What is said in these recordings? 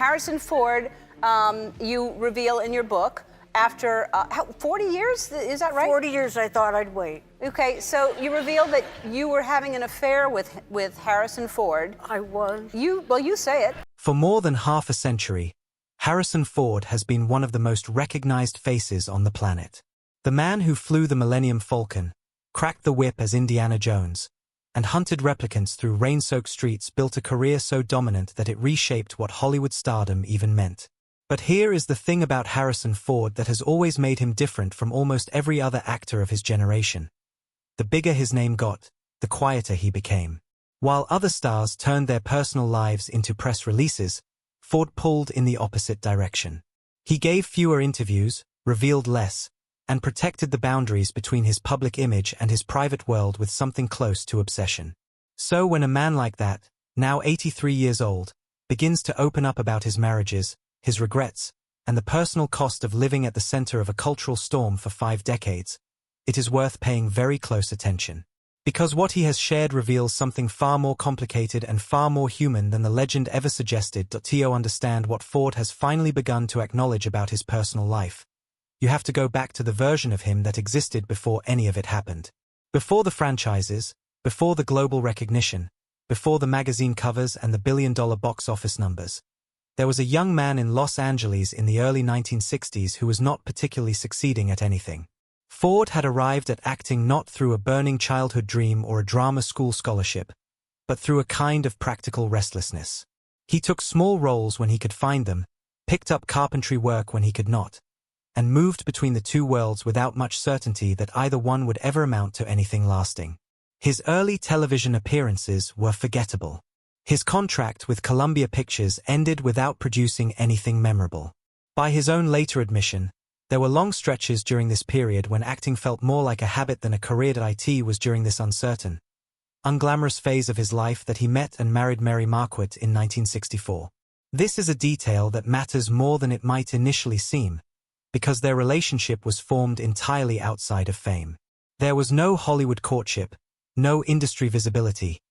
Harrison Ford, you reveal in your book, after 40 years, is that right? 40 years I thought I'd wait. Okay, so you reveal that you were having an affair with Harrison Ford. I was. Well, you say it. For more than half a century, Harrison Ford has been one of the most recognized faces on the planet. The man who flew the Millennium Falcon, cracked the whip as Indiana Jones, and hunted replicants through rain-soaked streets built a career so dominant that it reshaped what Hollywood stardom even meant. But here is the thing about Harrison Ford that has always made him different from almost every other actor of his generation. The bigger his name got, the quieter he became. While other stars turned their personal lives into press releases, Ford pulled in the opposite direction. He gave fewer interviews, revealed less, and protected the boundaries between his public image and his private world with something close to obsession. So when a man like that, now 83 years old, begins to open up about his marriages, his regrets, and the personal cost of living at the center of a cultural storm for 5 decades, it is worth paying very close attention. Because what he has shared reveals something far more complicated and far more human than the legend ever suggested. To understand what Ford has finally begun to acknowledge about his personal life, you have to go back to the version of him that existed before any of it happened. Before the franchises, before the global recognition, before the magazine covers and the billion-dollar box office numbers. There was a young man in Los Angeles in the early 1960s who was not particularly succeeding at anything. Ford had arrived at acting not through a burning childhood dream or a drama school scholarship, but through a kind of practical restlessness. He took small roles when he could find them, picked up carpentry work when he could not, and moved between the two worlds without much certainty that either one would ever amount to anything lasting. His early television appearances were forgettable. His contract with Columbia Pictures ended without producing anything memorable. By his own later admission, there were long stretches during this period when acting felt more like a habit than a career. It was during this uncertain, unglamorous phase of his life that he met and married Mary Marquardt in 1964. This is a detail that matters more than it might initially seem, because their relationship was formed entirely outside of fame. There was no Hollywood courtship, no industry visibility,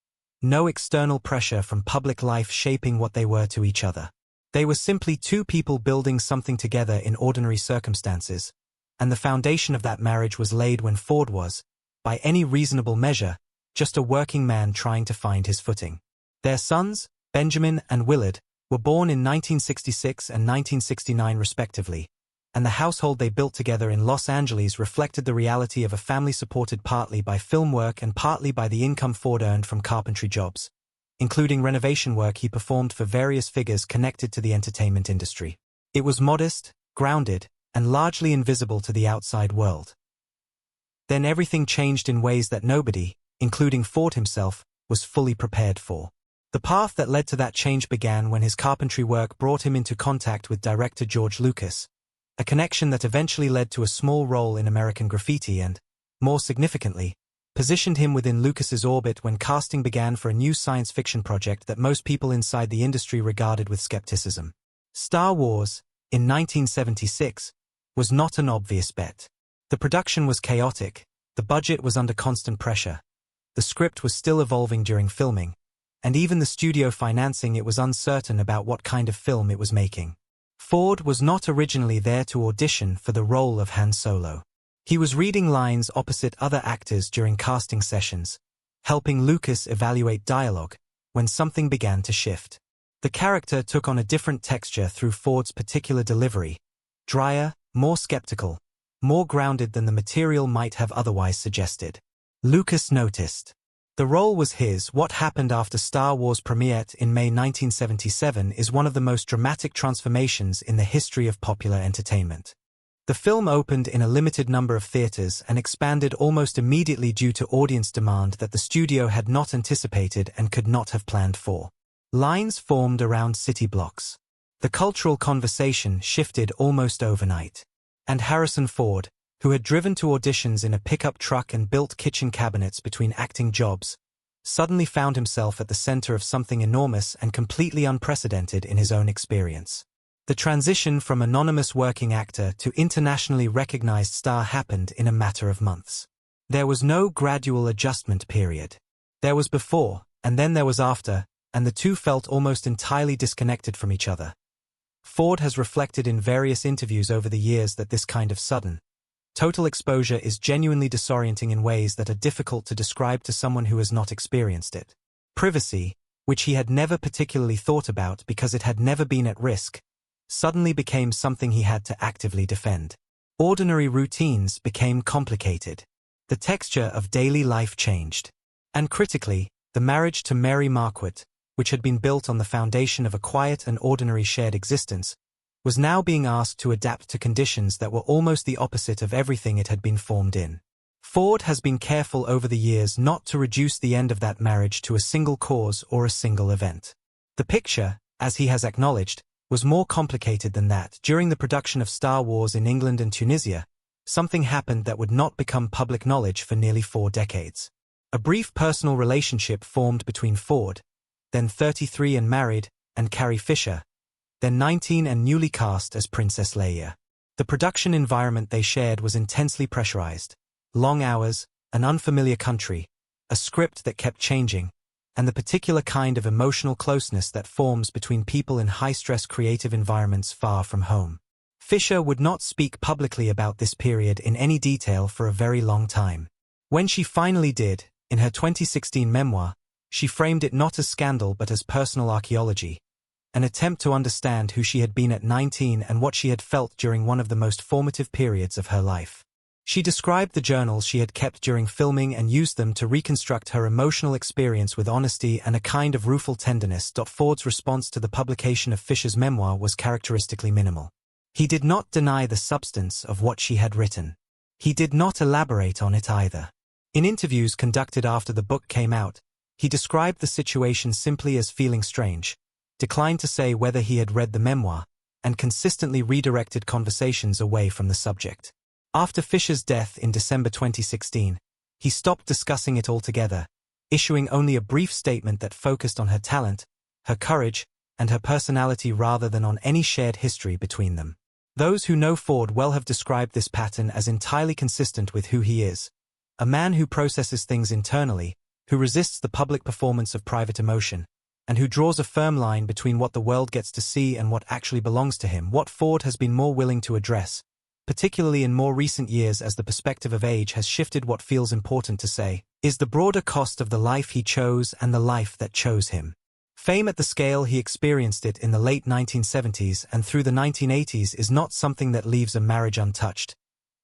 no external pressure from public life shaping what they were to each other. They were simply two people building something together in ordinary circumstances, and the foundation of that marriage was laid when Ford was, by any reasonable measure, just a working man trying to find his footing. Their sons, Benjamin and Willard, were born in 1966 and 1969 respectively, and the household they built together in Los Angeles reflected the reality of a family supported partly by film work and partly by the income Ford earned from carpentry jobs, including renovation work he performed for various figures connected to the entertainment industry. It was modest, grounded, and largely invisible to the outside world. Then everything changed in ways that nobody, including Ford himself, was fully prepared for. The path that led to that change began when his carpentry work brought him into contact with director George Lucas, a connection that eventually led to a small role in American Graffiti and, more significantly, positioned him within Lucas's orbit when casting began for a new science fiction project that most people inside the industry regarded with skepticism. Star Wars, in 1976, was not an obvious bet. The production was chaotic, the budget was under constant pressure, the script was still evolving during filming, and even the studio financing it was uncertain about what kind of film it was making. Ford was not originally there to audition for the role of Han Solo. He was reading lines opposite other actors during casting sessions, helping Lucas evaluate dialogue, when something began to shift. The character took on a different texture through Ford's particular delivery, drier, more skeptical, more grounded than the material might have otherwise suggested. Lucas noticed. The role was his. What happened after Star Wars premiered in May 1977 is one of the most dramatic transformations in the history of popular entertainment. The film opened in a limited number of theaters and expanded almost immediately due to audience demand that the studio had not anticipated and could not have planned for. Lines formed around city blocks. The cultural conversation shifted almost overnight. And Harrison Ford, who had driven to auditions in a pickup truck and built kitchen cabinets between acting jobs, suddenly found himself at the center of something enormous and completely unprecedented in his own experience. The transition from anonymous working actor to internationally recognized star happened in a matter of months. There was no gradual adjustment period. There was before, and then there was after, and the two felt almost entirely disconnected from each other. Ford has reflected in various interviews over the years that this kind of sudden, total exposure is genuinely disorienting in ways that are difficult to describe to someone who has not experienced it. Privacy, which he had never particularly thought about because it had never been at risk, suddenly became something he had to actively defend. Ordinary routines became complicated. The texture of daily life changed. And critically, the marriage to Mary Marquardt, which had been built on the foundation of a quiet and ordinary shared existence, was now being asked to adapt to conditions that were almost the opposite of everything it had been formed in. Ford has been careful over the years not to reduce the end of that marriage to a single cause or a single event. The picture, as he has acknowledged, was more complicated than that. During the production of Star Wars in England and Tunisia, something happened that would not become public knowledge for nearly 4 decades. A brief personal relationship formed between Ford, then 33 and married, and Carrie Fisher, then 19 and newly cast as Princess Leia. The production environment they shared was intensely pressurized. Long hours, an unfamiliar country, a script that kept changing, and the particular kind of emotional closeness that forms between people in high-stress creative environments far from home. Fisher would not speak publicly about this period in any detail for a very long time. When she finally did, in her 2016 memoir, she framed it not as scandal but as personal archaeology, an attempt to understand who she had been at 19 and what she had felt during one of the most formative periods of her life. She described the journals she had kept during filming and used them to reconstruct her emotional experience with honesty and a kind of rueful tenderness. Ford's response to the publication of Fisher's memoir was characteristically minimal. He did not deny the substance of what she had written. He did not elaborate on it either. In interviews conducted after the book came out, he described the situation simply as feeling strange, declined to say whether he had read the memoir, and consistently redirected conversations away from the subject. After Fisher's death in December 2016, he stopped discussing it altogether, issuing only a brief statement that focused on her talent, her courage, and her personality rather than on any shared history between them. Those who know Ford well have described this pattern as entirely consistent with who he is, a man who processes things internally, who resists the public performance of private emotion, and who draws a firm line between what the world gets to see and what actually belongs to him. What Ford has been more willing to address, particularly in more recent years as the perspective of age has shifted what feels important to say, is the broader cost of the life he chose and the life that chose him. Fame at the scale he experienced it in the late 1970s and through the 1980s is not something that leaves a marriage untouched,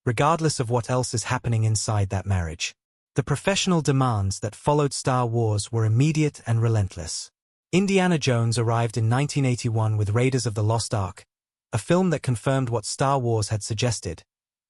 regardless of what else is happening inside that marriage. The professional demands that followed Star Wars were immediate and relentless. Indiana Jones arrived in 1981 with Raiders of the Lost Ark, a film that confirmed what Star Wars had suggested,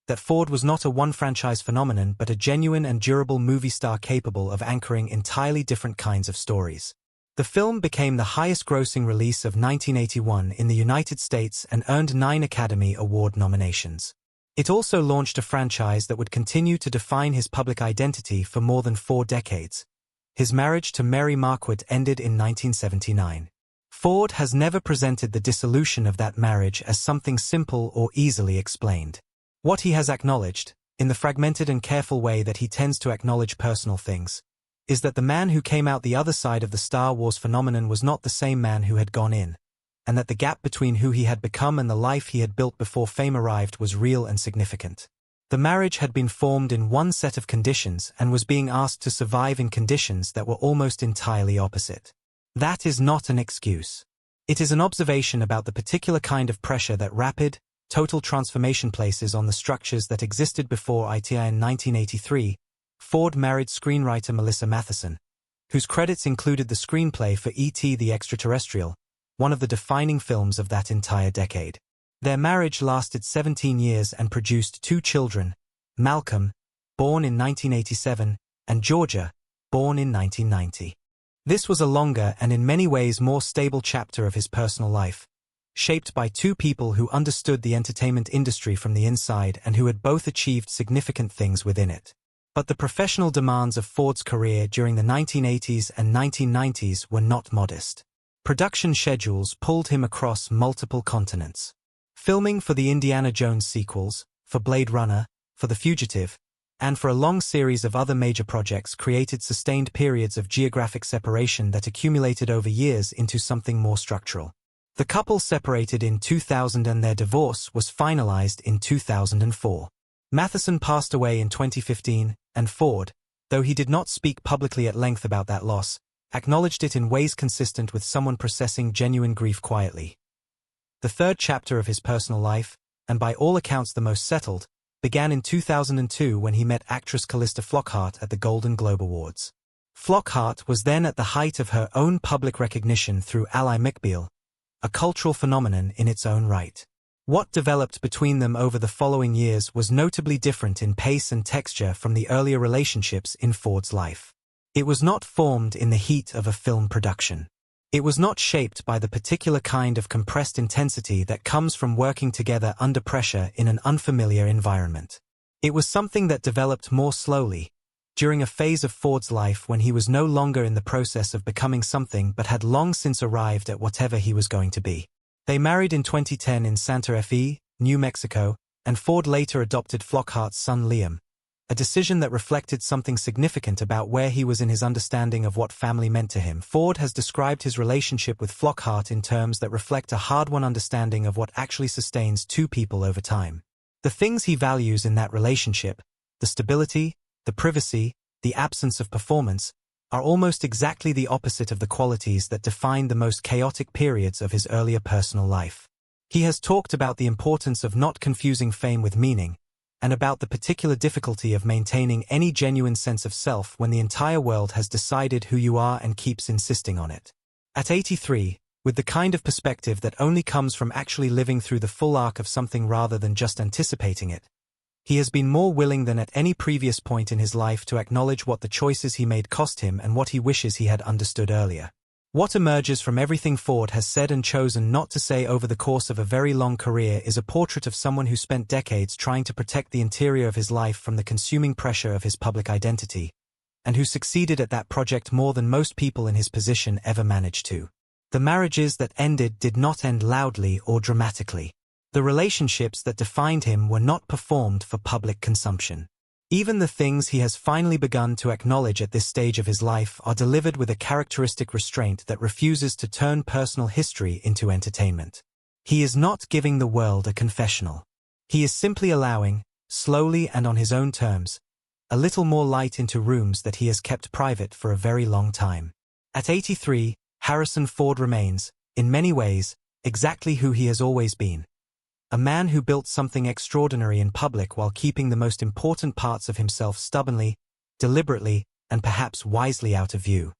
that Ford was not a one-franchise phenomenon but a genuine and durable movie star capable of anchoring entirely different kinds of stories. The film became the highest-grossing release of 1981 in the United States and earned 9 Academy Award nominations. It also launched a franchise that would continue to define his public identity for more than 4 decades. His marriage to Mary Marquardt ended in 1979. Ford has never presented the dissolution of that marriage as something simple or easily explained. What he has acknowledged, in the fragmented and careful way that he tends to acknowledge personal things, is that the man who came out the other side of the Star Wars phenomenon was not the same man who had gone in, and that the gap between who he had become and the life he had built before fame arrived was real and significant. The marriage had been formed in one set of conditions and was being asked to survive in conditions that were almost entirely opposite. That is not an excuse. It is an observation about the particular kind of pressure that rapid, total transformation places on the structures that existed before it. In 1983, Ford married screenwriter Melissa Matheson, whose credits included the screenplay for E.T. the Extraterrestrial, one of the defining films of that entire decade. Their marriage lasted 17 years and produced 2 children, Malcolm, born in 1987, and Georgia, born in 1990. This was a longer and in many ways more stable chapter of his personal life, shaped by 2 people who understood the entertainment industry from the inside and who had both achieved significant things within it. But the professional demands of Ford's career during the 1980s and 1990s were not modest. Production schedules pulled him across multiple continents. Filming for the Indiana Jones sequels, for Blade Runner, for The Fugitive, and for a long series of other major projects created sustained periods of geographic separation that accumulated over years into something more structural. The couple separated in 2000 and their divorce was finalized in 2004. Matheson passed away in 2015, and Ford, though he did not speak publicly at length about that loss, acknowledged it in ways consistent with someone processing genuine grief quietly. The third chapter of his personal life, and by all accounts the most settled, began in 2002 when he met actress Callista Flockhart at the Golden Globe Awards. Flockhart was then at the height of her own public recognition through Ally McBeal, a cultural phenomenon in its own right. What developed between them over the following years was notably different in pace and texture from the earlier relationships in Ford's life. It was not formed in the heat of a film production. It was not shaped by the particular kind of compressed intensity that comes from working together under pressure in an unfamiliar environment. It was something that developed more slowly, during a phase of Ford's life when he was no longer in the process of becoming something but had long since arrived at whatever he was going to be. They married in 2010 in Santa Fe, New Mexico, and Ford later adopted Flockhart's son Liam, a decision that reflected something significant about where he was in his understanding of what family meant to him. Ford has described his relationship with Flockhart in terms that reflect a hard-won understanding of what actually sustains two people over time. The things he values in that relationship, the stability, the privacy, the absence of performance, are almost exactly the opposite of the qualities that defined the most chaotic periods of his earlier personal life. He has talked about the importance of not confusing fame with meaning, and about the particular difficulty of maintaining any genuine sense of self when the entire world has decided who you are and keeps insisting on it. At 83, with the kind of perspective that only comes from actually living through the full arc of something rather than just anticipating it, he has been more willing than at any previous point in his life to acknowledge what the choices he made cost him and what he wishes he had understood earlier. What emerges from everything Ford has said and chosen not to say over the course of a very long career is a portrait of someone who spent decades trying to protect the interior of his life from the consuming pressure of his public identity, and who succeeded at that project more than most people in his position ever managed to. The marriages that ended did not end loudly or dramatically. The relationships that defined him were not performed for public consumption. Even the things he has finally begun to acknowledge at this stage of his life are delivered with a characteristic restraint that refuses to turn personal history into entertainment. He is not giving the world a confessional. He is simply allowing, slowly and on his own terms, a little more light into rooms that he has kept private for a very long time. At 83, Harrison Ford remains, in many ways, exactly who he has always been. A man who built something extraordinary in public while keeping the most important parts of himself stubbornly, deliberately, and perhaps wisely out of view.